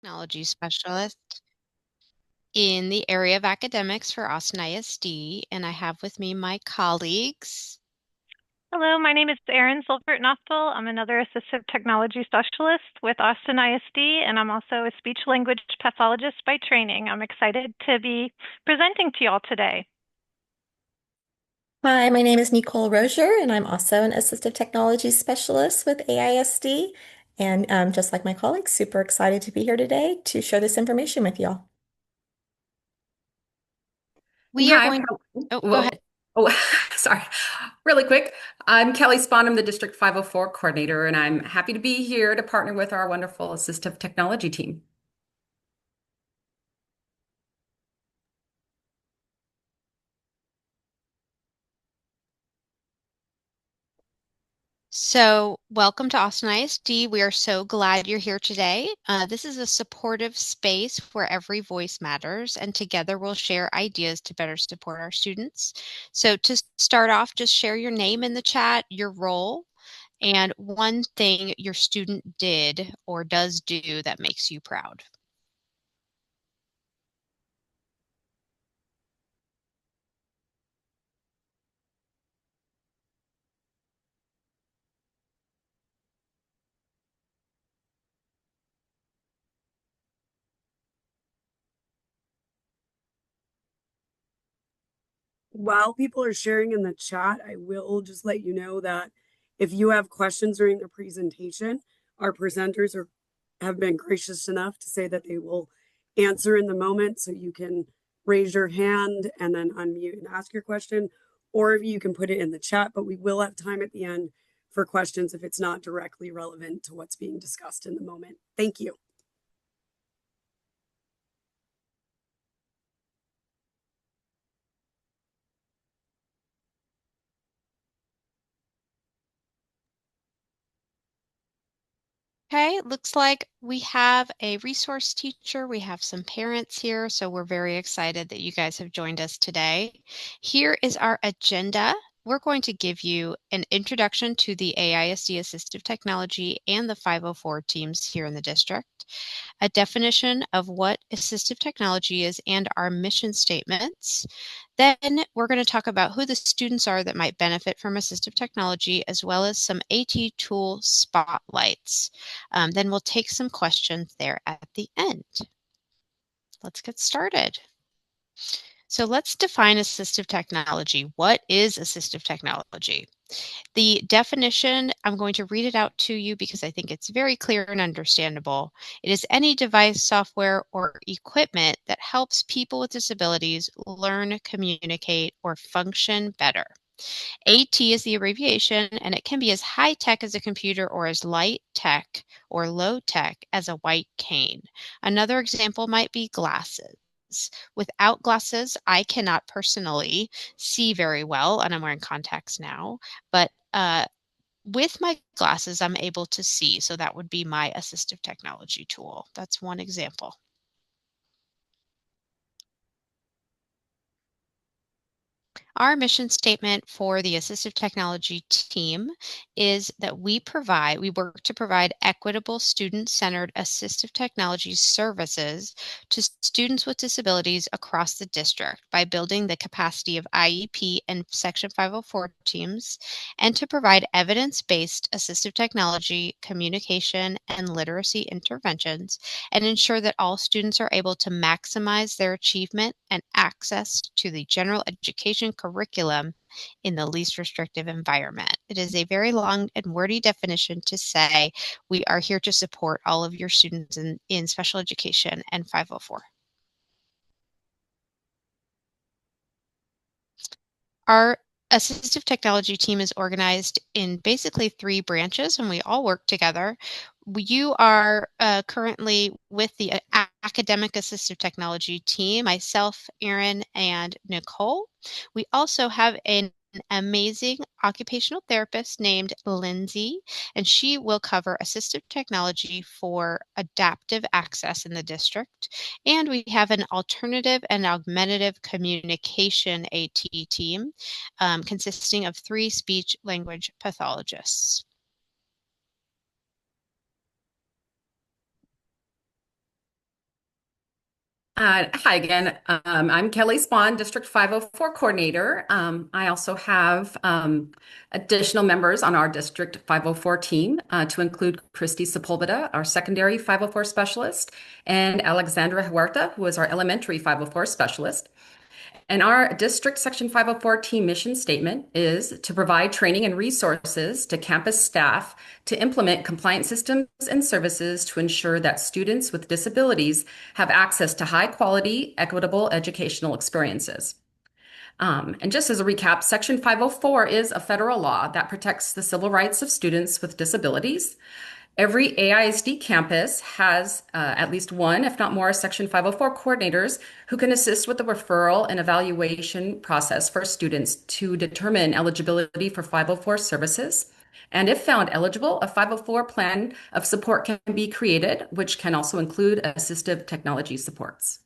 Technology specialist in the area of academics for Austin ISD, and I have with me my colleagues. Hello, my name is Erin Silvert Noftel. I'm another assistive technology specialist with Austin ISD, and I'm also a speech language pathologist by training. I'm excited to be presenting to you all today. Hi, my name is Necol Roager, and I'm also an assistive technology specialist with AISD. And just like my colleagues, super excited to be here today to share this information with y'all. We are Hi, going, oh, go ahead. whoa. Oh, sorry. Really quick. I'm Kelly Spahn. I'm the District 504 coordinator, and I'm happy to be here to partner with our wonderful assistive technology team. So, welcome to Austin ISD. We are so glad you're here today. This is a supportive space where every voice matters, and together we'll share ideas to better support our students. So, to start off, just share your name in the chat, your role, and one thing your student did or does do that makes you proud. While people are sharing in the chat, I will just let you know that if you have questions during the presentation, our presenters have been gracious enough to say that they will answer in the moment. So you can raise your hand and then unmute and ask your question, or you can put it in the chat, but we will have time at the end for questions if it's not directly relevant to what's being discussed in the moment. Thank you. Okay, looks like we have a resource teacher. We have some parents here, so we're very excited that you guys have joined us today. Here is our agenda. We're going to give you an introduction to the AISD assistive technology and the 504 teams here in the district, a definition of what assistive technology is and our mission statements. Then we're going to talk about who the students are that might benefit from assistive technology, as well as some AT tool spotlights. Then we'll take some questions there at the end. Let's get started. So let's define assistive technology. What is assistive technology? The definition, I'm going to read it out to you because I think it's very clear and understandable. It is any device, software, or equipment that helps people with disabilities learn, communicate, or function better. AT is the abbreviation, and it can be as high tech as a computer or as light tech or low tech as a white cane. Another example might be glasses. Without glasses, I cannot personally see very well, and I'm wearing contacts now, but with my glasses, I'm able to see. So that would be my assistive technology tool. That's one example. Our mission statement for the assistive technology team is that we work to provide equitable student-centered assistive technology services to students with disabilities across the district by building the capacity of IEP and Section 504 teams, and to provide evidence-based assistive technology, communication, and literacy interventions, and ensure that all students are able to maximize their achievement and access to the general education curriculum in the least restrictive environment. It is a very long and wordy definition to say we are here to support all of your students in special education and 504. Our assistive technology team is organized in basically 3 branches, and we all work together. You are currently with the academic assistive technology team, myself, Erin, and Necol. We also have an amazing occupational therapist named Lindsay, and she will cover assistive technology for adaptive access in the district. And we have an alternative and augmentative communication AT team consisting of 3 speech language pathologists. Hi again. I'm Kelly Spahn, District 504 Coordinator. I also have additional members on our District 504 team to include Christy Sepulveda, our Secondary 504 Specialist, and Alexandra Huerta, who is our Elementary 504 Specialist. And our district Section 504 team mission statement is to provide training and resources to campus staff to implement compliant systems and services to ensure that students with disabilities have access to high quality, equitable educational experiences. And just as a recap, Section 504 is a federal law that protects the civil rights of students with disabilities. Every AISD campus has at least one, if not more, Section 504 coordinators who can assist with the referral and evaluation process for students to determine eligibility for 504 services. And if found eligible, a 504 plan of support can be created, which can also include assistive technology supports.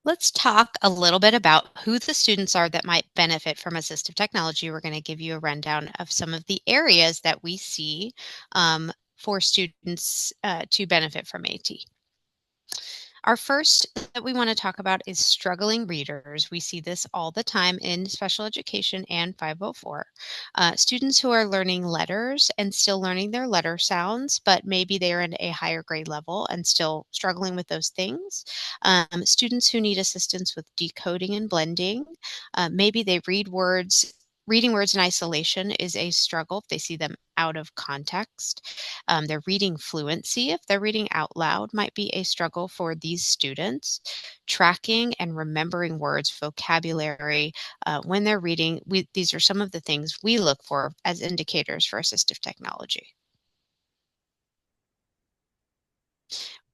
Let's talk a little bit about who the students are that might benefit from assistive technology. We're going to give you a rundown of some of the areas that we see for students to benefit from AT. Our first that we want to talk about is struggling readers. We see this all the time in special education and 504. Students who are learning letters and still learning their letter sounds, but maybe they're in a higher grade level and still struggling with those things. Students who need assistance with decoding and blending. Maybe they read words. Reading words in isolation is a struggle if they see them out of context. Their reading fluency, if they're reading out loud, might be a struggle for these students. Tracking and remembering words, vocabulary, when they're reading, these are some of the things we look for as indicators for assistive technology.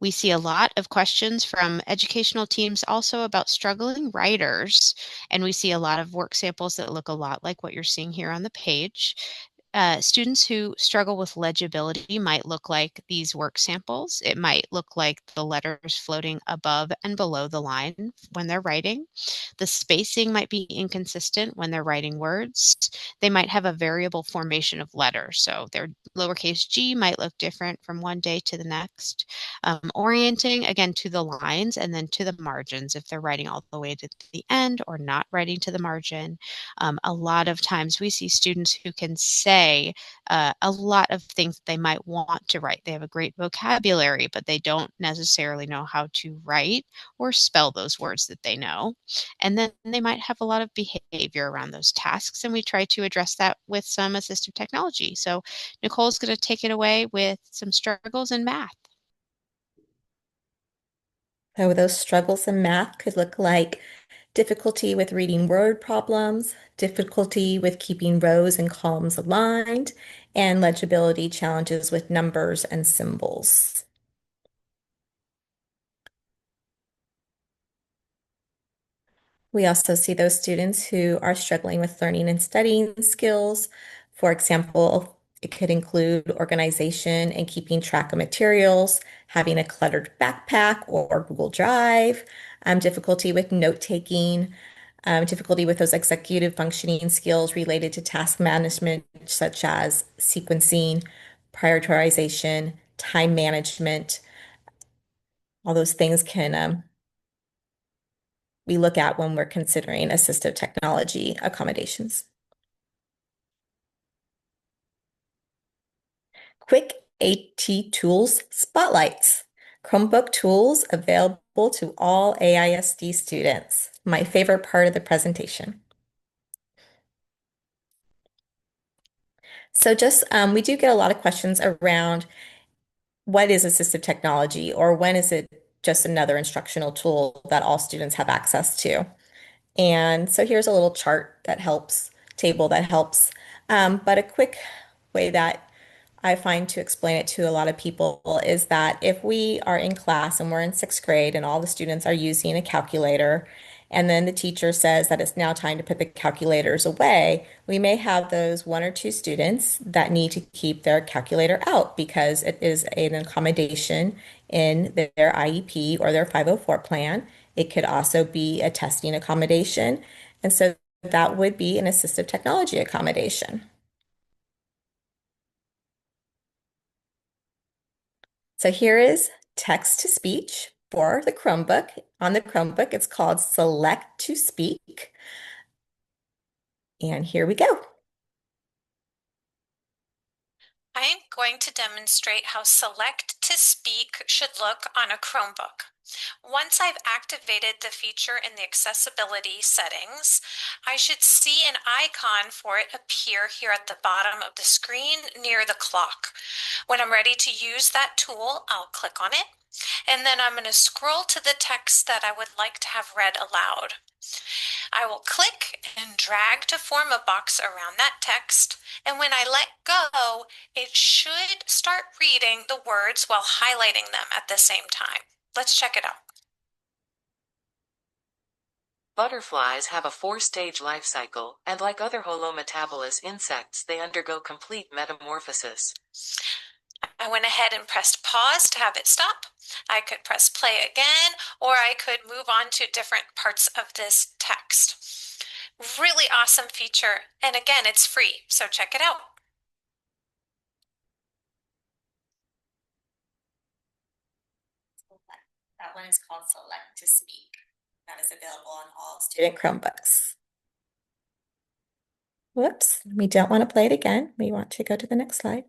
We see a lot of questions from educational teams also about struggling writers, and we see a lot of work samples that look a lot like what you're seeing here on the page. Students who struggle with legibility might look like these work samples. It might look like the letters floating above and below the line when they're writing. The spacing might be inconsistent when they're writing words. They might have a variable formation of letters. So their lowercase g might look different from one day to the next. Orienting, again, to the lines and then to the margins if they're writing all the way to the end or not writing to the margin. A lot of times we see students who can say a lot of things that they might want to write. They have a great vocabulary, but they don't necessarily know how to write or spell those words that they know. And then they might have a lot of behavior around those tasks, and we try to address that with some assistive technology. So Nicole's going to take it away with some struggles in math. So those struggles in math could look like difficulty with reading word problems, difficulty with keeping rows and columns aligned, and legibility challenges with numbers and symbols. We also see those students who are struggling with learning and studying skills. For example, it could include organization and keeping track of materials, having a cluttered backpack or Google Drive, difficulty with note-taking, difficulty with those executive functioning skills related to task management, such as sequencing, prioritization, time management. All those things can we look at when we're considering assistive technology accommodations. Quick AT tools spotlights. Chromebook tools available to all AISD students. My favorite part of the presentation. So we do get a lot of questions around what is assistive technology, or when is it just another instructional tool that all students have access to? And so here's a little chart that helps, table that helps. But a quick way that I find to explain it to a lot of people is that if we are in class and we're in sixth grade and all the students are using a calculator, and then the teacher says that it's now time to put the calculators away, we may have those one or two students that need to keep their calculator out because it is an accommodation in their IEP or their 504 plan. It could also be a testing accommodation. And so that would be an assistive technology accommodation. So here is text to speech for the Chromebook. On the Chromebook, it's called Select to Speak. And here we go. I am going to demonstrate how Select to Speak should look on a Chromebook. Once I've activated the feature in the accessibility settings, I should see an icon for it appear here at the bottom of the screen near the clock. When I'm ready to use that tool, I'll click on it, and then I'm going to scroll to the text that I would like to have read aloud. I will click and drag to form a box around that text, and when I let go, it should start reading the words while highlighting them at the same time. Let's check it out. Butterflies have a 4-stage life cycle, and like other holometabolous insects, they undergo complete metamorphosis. I went ahead and pressed pause to have it stop. I could press play again, or I could move on to different parts of this text. Really awesome feature, and again, it's free, so check it out. That one is called Select to Speak. That is available on all student Chromebooks. Whoops, we don't want to play it again. We want to go to the next slide.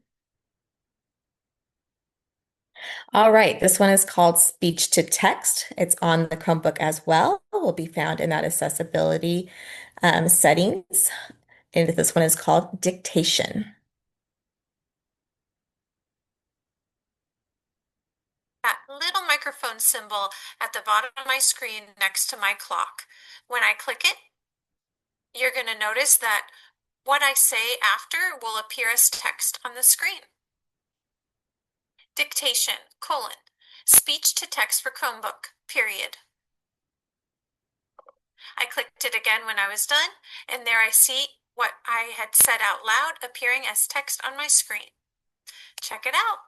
All right, this one is called Speech to Text. It's on the Chromebook as well. It will be found in that accessibility settings. And this one is called Dictation. That little microphone symbol at the bottom of my screen next to my clock. When I click it, you're going to notice that what I say after will appear as text on the screen. Dictation, speech to text for Chromebook, period. I clicked it again when I was done, and there I see what I had said out loud appearing as text on my screen. Check it out.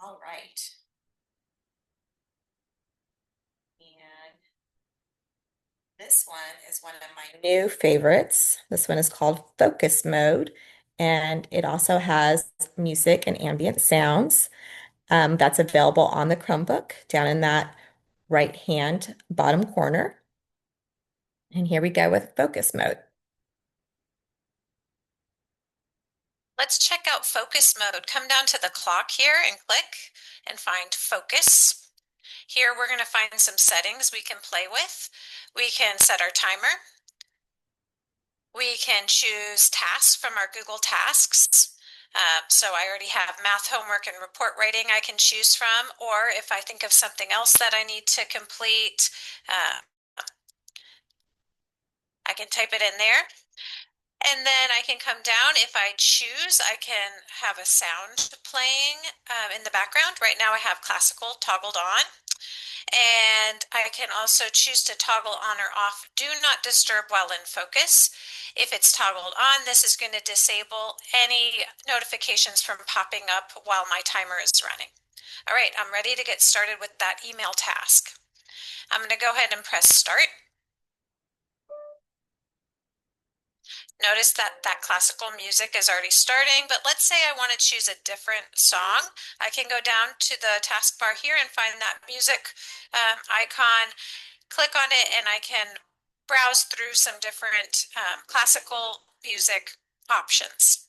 All right. And this one is one of my new favorites. This one is called Focus Mode, and it also has music and ambient sounds. That's available on the Chromebook down in that right-hand bottom corner. And here we go with Focus Mode. Let's check out focus mode. Come down to the clock here and click and find focus. Here we're going to find some settings we can play with. We can set our timer. We can choose tasks from our Google Tasks. So I already have math homework and report writing I can choose from, or if I think of something else that I need to complete, I can type it in there. And then I can come down. If I choose, I can have a sound playing in the background. Right now I have classical toggled on. And I can also choose to toggle on or off Do Not Disturb while in focus. If it's toggled on, this is going to disable any notifications from popping up while my timer is running. All right, I'm ready to get started with that email task. I'm going to go ahead and press Start. Notice that that classical music is already starting, but let's say I want to choose a different song. I can go down to the taskbar here and find that music icon, click on it, and I can browse through some different classical music options.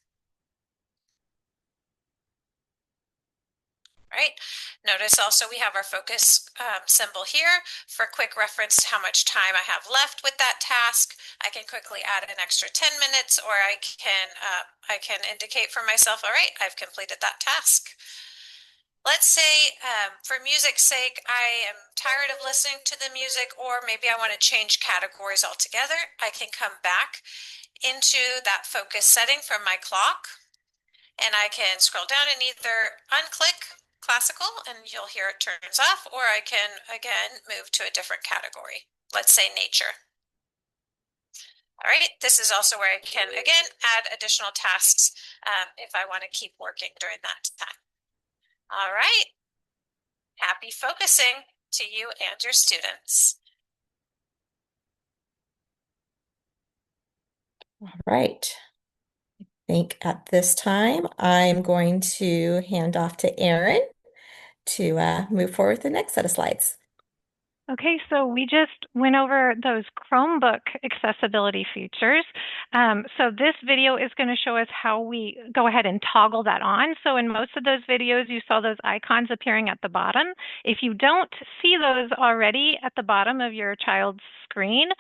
Right. Notice also we have our focus symbol here for quick reference to how much time I have left with that task. I can quickly add an extra 10 minutes, or I can indicate for myself, all right, I've completed that task. Let's say for music's sake, I am tired of listening to the music, or maybe I want to change categories altogether. I can come back into that focus setting from my clock, and I can scroll down and either unclick classical and you'll hear it turns off, or I can again move to a different category. Let's say nature. All right, this is also where I can again add additional tasks if I want to keep working during that time. All right, happy focusing to you and your students. All right. I think at this time, I'm going to hand off to Erin to move forward with the next set of slides. Okay, so we just went over those Chromebook accessibility features. So this video is going to show us how we go ahead and toggle that on. So in most of those videos, you saw those icons appearing at the bottom. If you don't see those already at the bottom of your child's screen,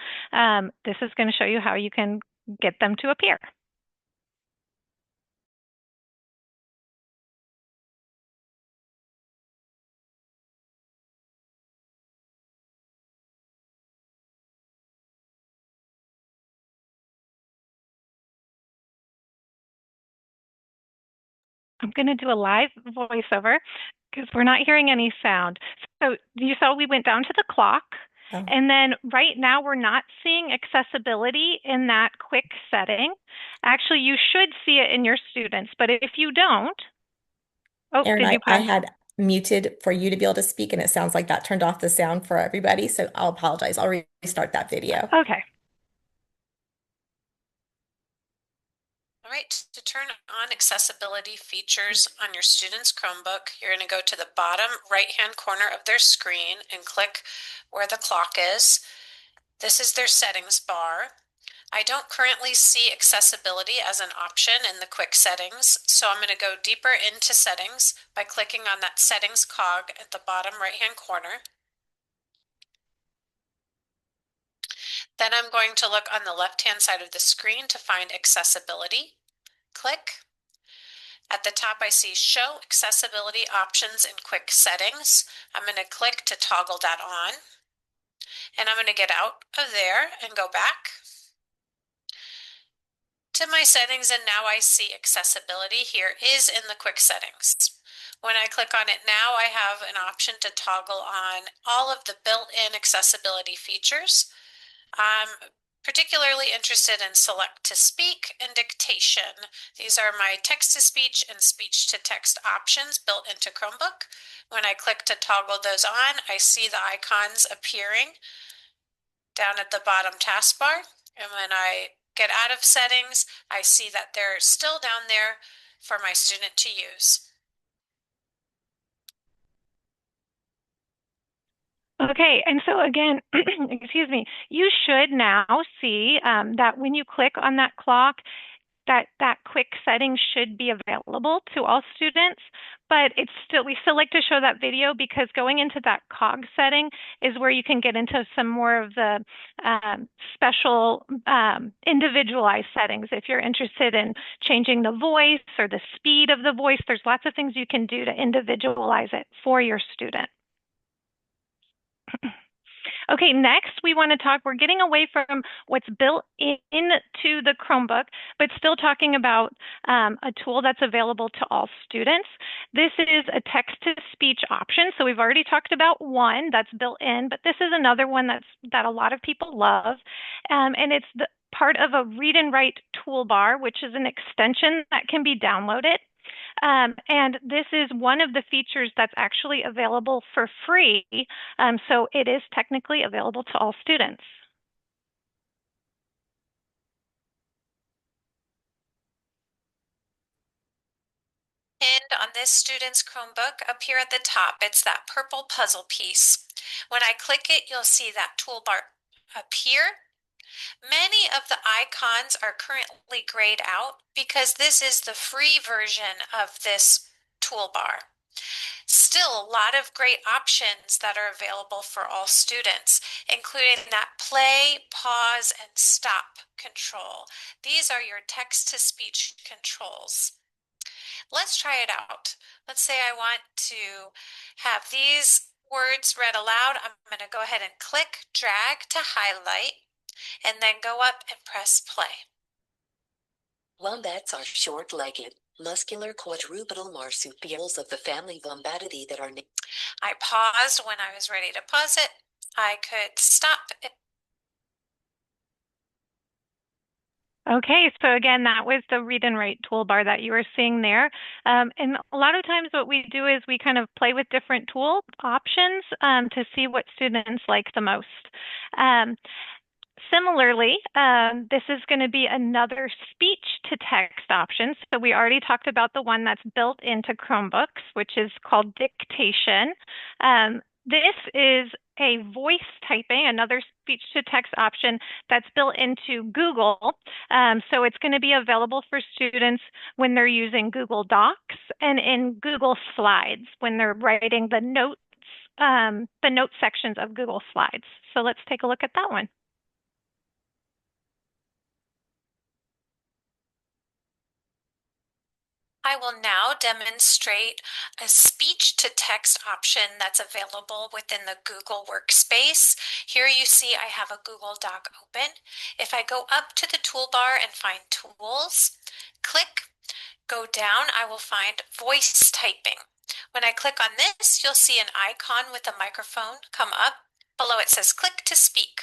this is going to show you how you can get them to appear. I'm going to do a live voiceover because we're not hearing any sound. So you saw we went down to the clock. Oh. And then right now we're not seeing accessibility in that quick setting. Actually, you should see it in your students, but if you don't, Erin, did you I pause? had muted for you to be able to speak, and it sounds like that turned off the sound for everybody. So I'll apologize. I'll restart that video. Okay. All right, to turn on accessibility features on your student's Chromebook, you're going to go to the bottom right-hand corner of their screen and click where the clock is. This is their settings bar. I don't currently see accessibility as an option in the quick settings, so I'm going to go deeper into settings by clicking on that settings cog at the bottom right-hand corner. Then I'm going to look on the left-hand side of the screen to find accessibility. Click. At the top, I see Show Accessibility Options in Quick Settings. I'm going to click to toggle that on. And I'm going to get out of there and go back to my settings, and now I see accessibility here is in the quick settings. When I click on it now, I have an option to toggle on all of the built-in accessibility features. I'm particularly interested in select to speak and dictation. These are my text to speech and speech to text options built into Chromebook. When I click to toggle those on, I see the icons appearing down at the bottom taskbar. And when I get out of settings, I see that they're still down there for my student to use. Okay, and so again, excuse me, you should now see that when you click on that clock, that quick setting should be available to all students, but we still like to show that video because going into that cog setting is where you can get into some more of the special individualized settings. If you're interested in changing the voice or the speed of the voice, there's lots of things you can do to individualize it for your student. Okay, next we want to talk, we're getting away from what's built into the Chromebook, but still talking about a tool that's available to all students. This is a text-to-speech option. So we've already talked about one that's built in, but this is another one that a lot of people love. And it's the part of a read and write toolbar, which is an extension that can be downloaded. And this is one of the features that's actually available for free. So it is technically available to all students. And on this student's Chromebook, up here at the top, it's that purple puzzle piece. When I click it, you'll see that toolbar appear. Many of the icons are currently grayed out because this is the free version of this toolbar. Still, a lot of great options that are available for all students, including that play, pause, and stop control. These are your text-to-speech controls. Let's try it out. Let's say I want to have these words read aloud. I'm going to go ahead and click, drag to highlight, and then go up and press play. Wombats are short-legged, muscular quadrupedal marsupials of the family Vombatidae that are I paused when I was ready to pause it. I could stop it. Okay, so again, that was the read and write toolbar that you were seeing there. And a lot of times what we do is we kind of play with different tool options to see what students like the most. Similarly, this is going to be another speech-to-text option. So we already talked about the one that's built into Chromebooks, which is called dictation. This is a voice typing, another speech-to-text option that's built into Google. So it's going to be available for students when they're using Google Docs and in Google Slides when they're writing the note sections of Google Slides. So let's take a look at that one. I will now demonstrate a speech-to-text option that's available within the Google Workspace. Here you see I have a Google Doc open. If I go up to the toolbar and find Tools, click, go down, I will find Voice Typing. When I click on this, you'll see an icon with a microphone come up. Below it says Click to Speak.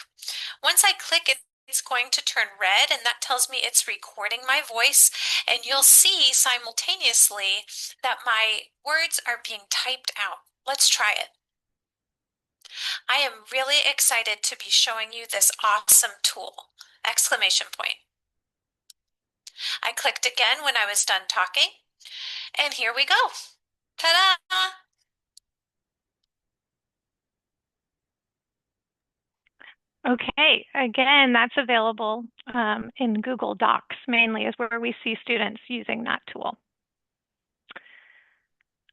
Once I click it, it's going to turn red, and that tells me it's recording my voice, and you'll see simultaneously that my words are being typed out. Let's try it. I am really excited to be showing you this awesome tool! Exclamation point. I clicked again when I was done talking, and here we go. Ta-da! Okay, again, that's available in Google Docs mainly is where we see students using that tool.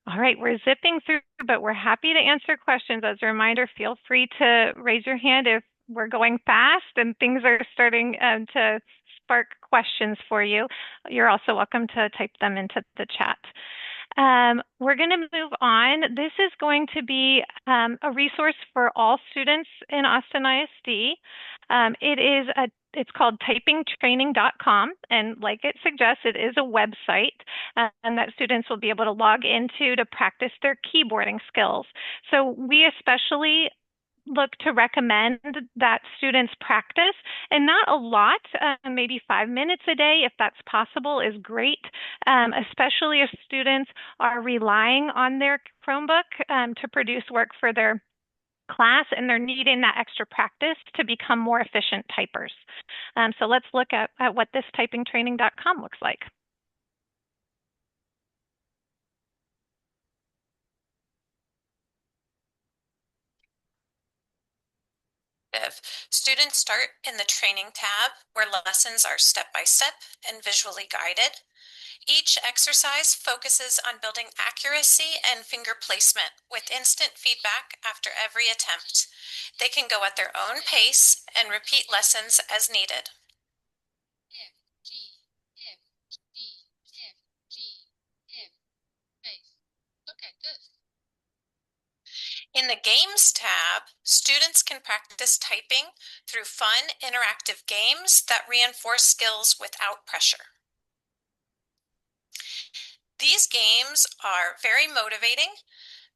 All right, we're zipping through, but we're happy to answer questions. As a reminder, feel free to raise your hand if we're going fast and things are starting to spark questions for you. You're also welcome to type them into the chat. We're going to move on. This is going to be a resource for all students in Austin ISD. It's called typingtraining.com, and like it suggests, it is a website and that students will be able to log into to practice their keyboarding skills. So we especially look to recommend that students practice, and not a lot, maybe 5 minutes a day, if that's possible, is great, especially if students are relying on their Chromebook to produce work for their class and they're needing that extra practice to become more efficient typers. So let's look at what this typingtraining.com looks like. Students start in the Training tab, where lessons are step-by-step and visually guided. Each exercise focuses on building accuracy and finger placement with instant feedback after every attempt. They can go at their own pace and repeat lessons as needed. In the Games tab, students can practice typing through fun, interactive games that reinforce skills without pressure. These games are very motivating,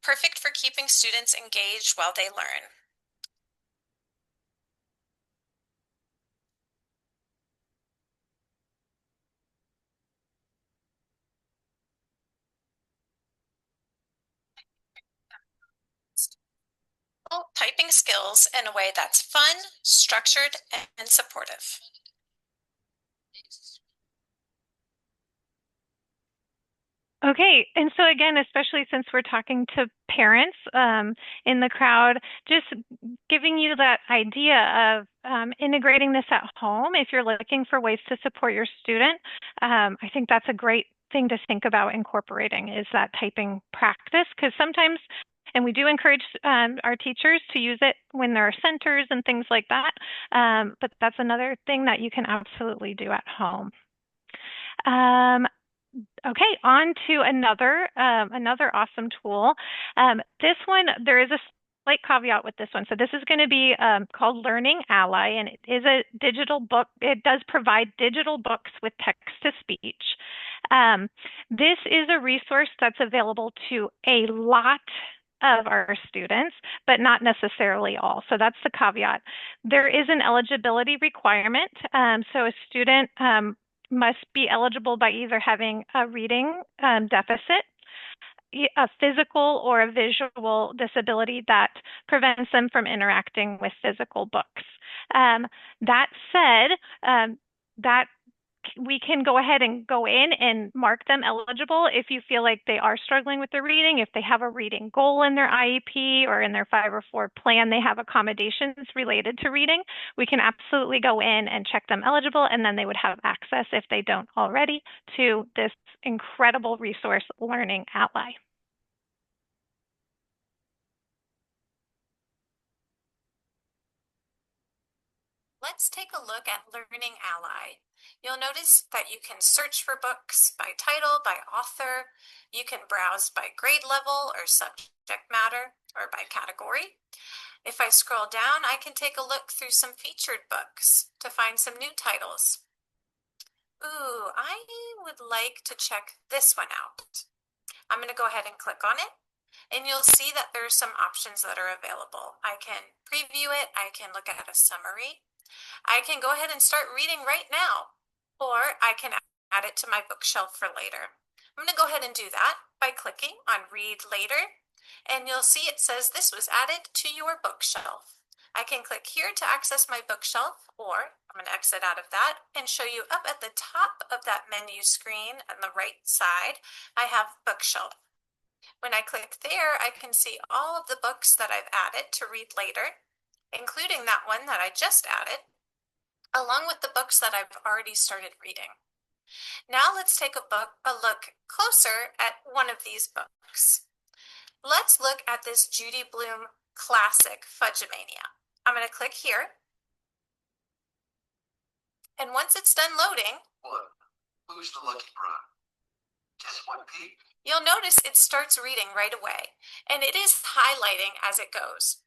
perfect for keeping students engaged while they learn. Typing skills in a way that's fun, structured, and supportive. Okay, and so again, especially since we're talking to parents in the crowd, just giving you that idea of integrating this at home if you're looking for ways to support your student. I think that's a great thing to think about incorporating is that typing practice, because sometimes, and we do encourage our teachers to use it when there are centers and things like that, but that's another thing that you can absolutely do at home. Okay, on to another awesome tool. This one, there is a slight caveat with this one. So this is going to be called Learning Ally, and it is a digital book. It does provide digital books with text-to-speech. This is a resource that's available to a lot of our students, but not necessarily all. So that's the caveat. There is an eligibility requirement. So a student must be eligible by either having a reading deficit, a physical or a visual disability that prevents them from interacting with physical books. That said, that we can go ahead and go in and mark them eligible if you feel like they are struggling with their reading, if they have a reading goal in their IEP or in their 504 plan, they have accommodations related to reading. We can absolutely go in and check them eligible, and then they would have access, if they don't already, to this incredible resource, Learning Ally. Let's take a look at Learning Ally. You'll notice that you can search for books by title, by author. You can browse by grade level or subject matter or by category. If I scroll down, I can take a look through some featured books to find some new titles. Ooh, I would like to check this one out. I'm going to go ahead and click on it, and you'll see that there are some options that are available. I can preview it, I can look at a summary, I can go ahead and start reading right now, or I can add it to my bookshelf for later. I'm going to go ahead and do that by clicking on Read Later, and you'll see it says this was added to your bookshelf. I can click here to access my bookshelf, or I'm going to exit out of that and show you up at the top of that menu screen on the right side, I have Bookshelf. When I click there, I can see all of the books that I've added to read later, including that one that I just added, along with the books that I've already started reading. Now let's take a look closer at one of these books. Let's look at this Judy Blume classic, Fudgemania. I'm going to click here. And once it's done loading, look, who's the lucky bride? Just one peep. You'll notice it starts reading right away, and it is highlighting as it goes.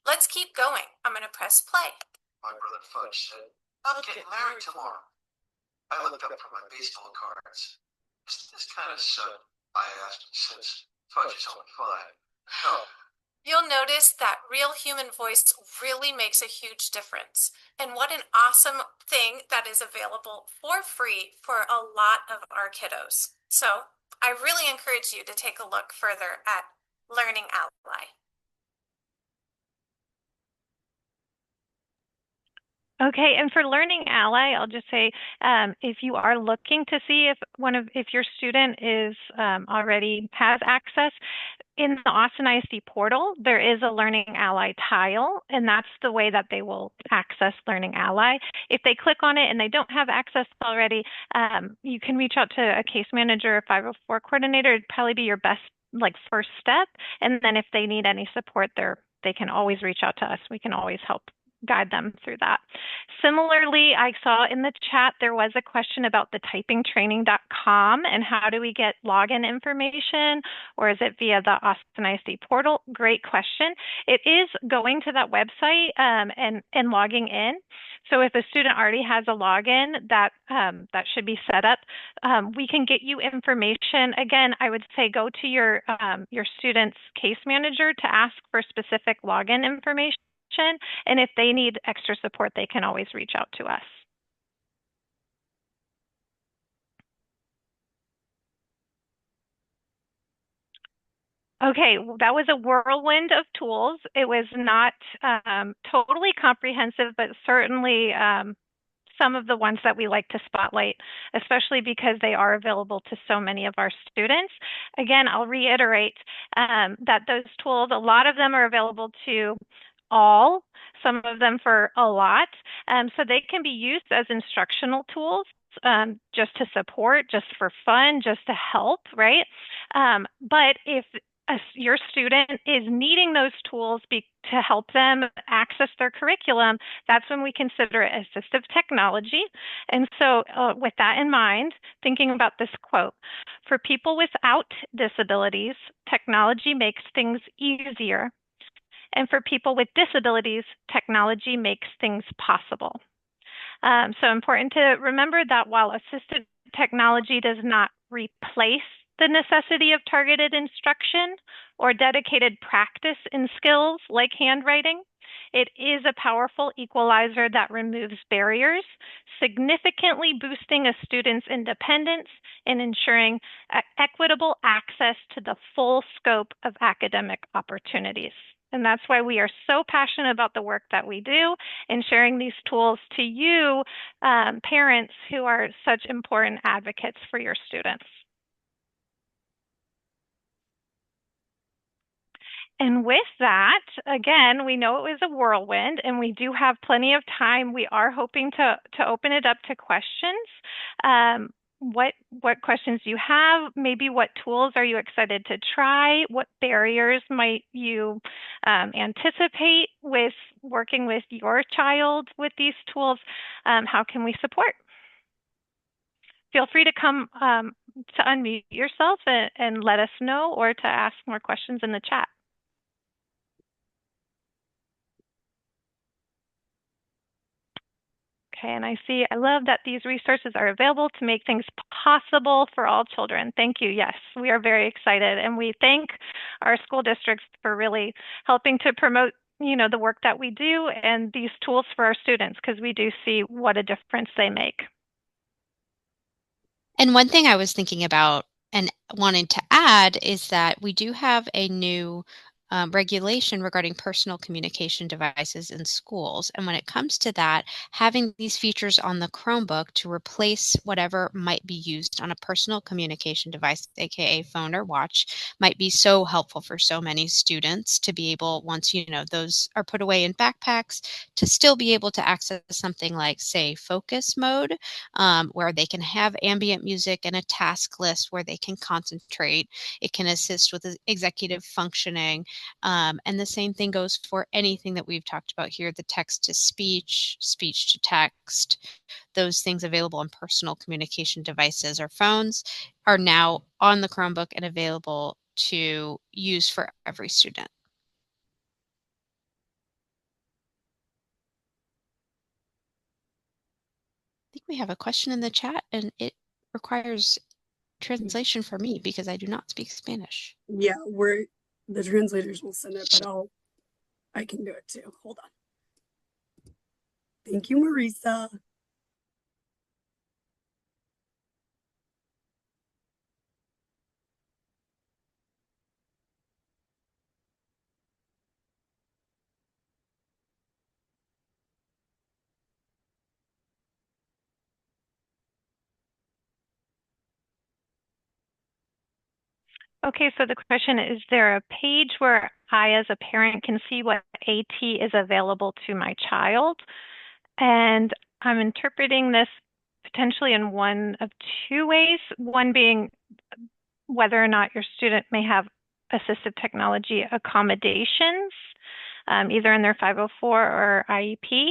Let's keep going. I'm going to press play. My brother Fudge said, I'm getting married tomorrow. I looked up from my baseball cards. Is this kind of sudden? I asked him since Fudge is only 5. No. You'll notice that real human voice really makes a huge difference. And what an awesome thing that is available for free for a lot of our kiddos. So I really encourage you to take a look further at Learning Ally. Okay, and for Learning Ally, I'll just say, if you are looking to see if your student is already has access, in the Austin ISD portal, there is a Learning Ally tile, and that's the way that they will access Learning Ally. If they click on it and they don't have access already, you can reach out to a case manager or 504 coordinator. It'd probably be your best first step. And then if they need any support there, they can always reach out to us. We can always help guide them through that. Similarly, I saw in the chat there was a question about the typingtraining.com and how do we get login information, or is it via the Austin ISD portal? Great question. It is going to that website and logging in. So if a student already has a login, that should be set up. We can get you information. Again, I would say go to your student's case manager to ask for specific login information. And if they need extra support, they can always reach out to us. Okay, well, that was a whirlwind of tools. It was not totally comprehensive, but certainly some of the ones that we like to spotlight, especially because they are available to so many of our students. Again, I'll reiterate that those tools, a lot of them are available to all, some of them for a lot. So they can be used as instructional tools, just to support, just for fun, just to help, right? But if your student is needing those tools to help them access their curriculum, that's when we consider it assistive technology. And so with that in mind, thinking about this quote, for people without disabilities, technology makes things easier. And for people with disabilities, technology makes things possible. So important to remember that while assistive technology does not replace the necessity of targeted instruction or dedicated practice in skills like handwriting, it is a powerful equalizer that removes barriers, significantly boosting a student's independence and ensuring equitable access to the full scope of academic opportunities. And that's why we are so passionate about the work that we do and sharing these tools to you, parents who are such important advocates for your students. And with that, again, we know it was a whirlwind and we do have plenty of time. We are hoping to open it up to questions. What questions do you have? Maybe what tools are you excited to try? What barriers might you anticipate with working with your child with these tools? How can we support? Feel free to come to unmute yourself and let us know, or to ask more questions in the chat. Okay, and I love that these resources are available to make things possible for all children. Thank you. Yes, we are very excited, and we thank our school districts for really helping to promote, the work that we do and these tools for our students, because we do see what a difference they make. And one thing I was thinking about and wanting to add is that we do have a new regulation regarding personal communication devices in schools. And when it comes to that, having these features on the Chromebook to replace whatever might be used on a personal communication device, aka phone or watch, might be so helpful for so many students to be able, once those are put away in backpacks, to still be able to access something like, say, focus mode, where they can have ambient music and a task list where they can concentrate. It can assist with executive functioning. And the same thing goes for anything that we've talked about here, the text to speech, speech to text. Those things available on personal communication devices or phones are now on the Chromebook and available to use for every student. I think we have a question in the chat, and it requires translation for me because I do not speak Spanish. Yeah, the translators will send it, but I can do it too. Hold on. Thank you, Marisa. Okay, so the question is there a page where I, as a parent, can see what AT is available to my child? And I'm interpreting this potentially in one of two ways. One being whether or not your student may have assistive technology accommodations, either in their 504 or IEP.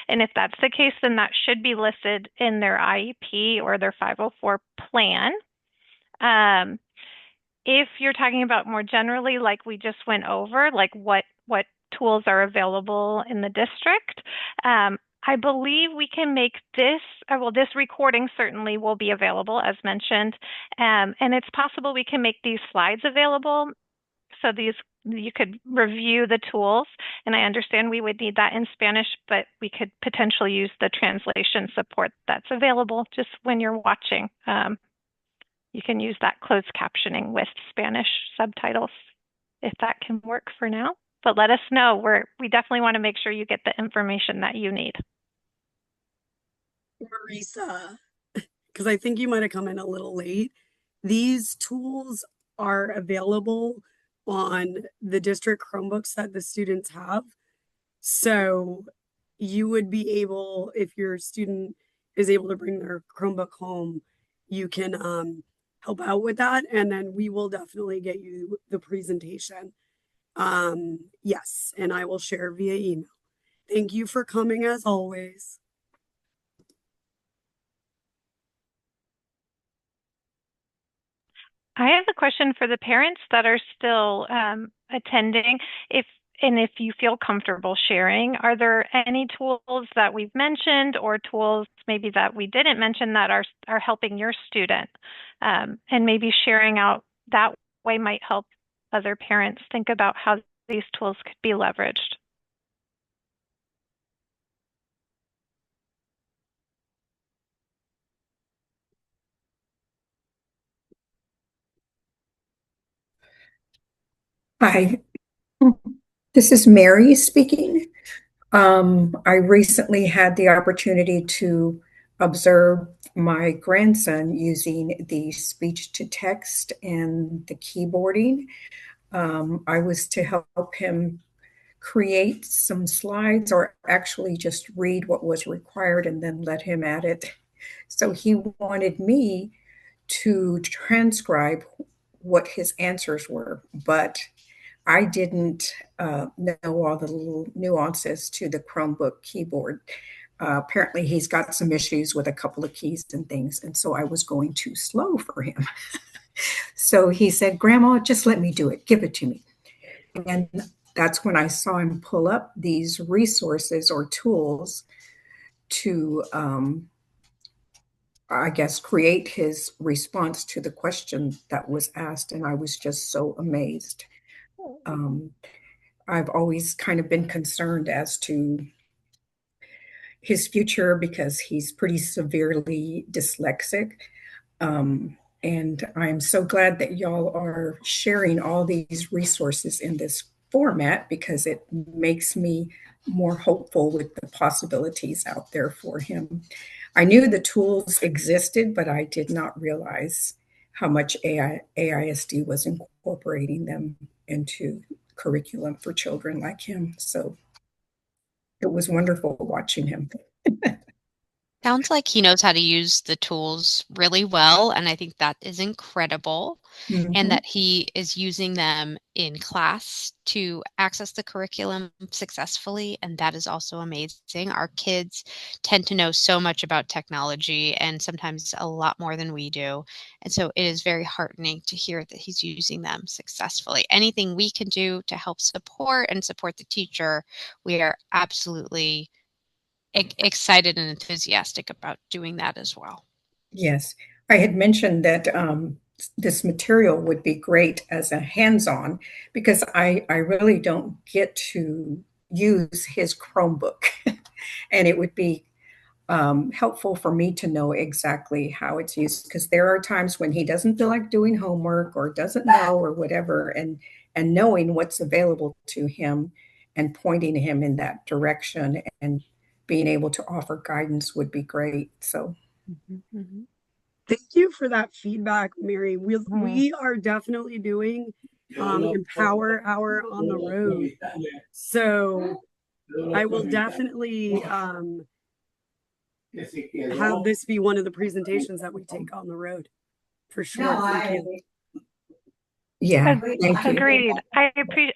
And if that's the case, then that should be listed in their IEP or their 504 plan. If you're talking about more generally, like we just went over, like what tools are available in the district, I believe we can make this, this recording certainly will be available as mentioned, and it's possible we can make these slides available. So you could review the tools, and I understand we would need that in Spanish, but we could potentially use the translation support that's available just when you're watching. You can use that closed captioning with Spanish subtitles if that can work for now. But let us know. We definitely want to make sure you get the information that you need. Marisa, because I think you might have come in a little late. These tools are available on the district Chromebooks that the students have. So you would be able, if your student is able to bring their Chromebook home, you can help out with that. And then we will definitely get you the presentation. Yes, and I will share via email. Thank you for coming as always. I have a question for the parents that are still attending. If you feel comfortable sharing, are there any tools that we've mentioned or tools maybe that we didn't mention that are helping your student? And maybe sharing out that way might help other parents think about how these tools could be leveraged. Hi. This is Mary speaking. I recently had the opportunity to observe my grandson using the speech to text and the keyboarding. I was to help him create some slides or actually just read what was required and then let him at it. So he wanted me to transcribe what his answers were, but I didn't know all the little nuances to the Chromebook keyboard. Apparently, he's got some issues with a couple of keys and things, and so I was going too slow for him. So he said, Grandma, just let me do it. Give it to me. And that's when I saw him pull up these resources or tools to, I guess, create his response to the question that was asked. And I was just so amazed. I've always kind of been concerned as to his future because he's pretty severely dyslexic. And I'm so glad that y'all are sharing all these resources in this format because it makes me more hopeful with the possibilities out there for him. I knew the tools existed, but I did not realize how much AISD was incorporating them into curriculum for children like him. So it was wonderful watching him. Sounds like he knows how to use the tools really well, and I think that is incredible. And that he is using them in class to access the curriculum successfully, and that is also amazing. Our kids tend to know so much about technology and sometimes a lot more than we do. And so it is very heartening to hear that he's using them successfully. Anything we can do to help support the teacher, we are absolutely excited and enthusiastic about doing that as well. Yes, I had mentioned that this material would be great as a hands-on because I really don't get to use his Chromebook. And it would be helpful for me to know exactly how it's used because there are times when he doesn't feel like doing homework or doesn't know or whatever, and knowing what's available to him and pointing him in that direction and being able to offer guidance would be great. So thank you for that feedback, Mary. We are definitely doing Empower Hour on the road. So I will definitely have this be one of the presentations that we take on the road for sure. Thank you. Yeah, thank you. Agreed. I appreciate.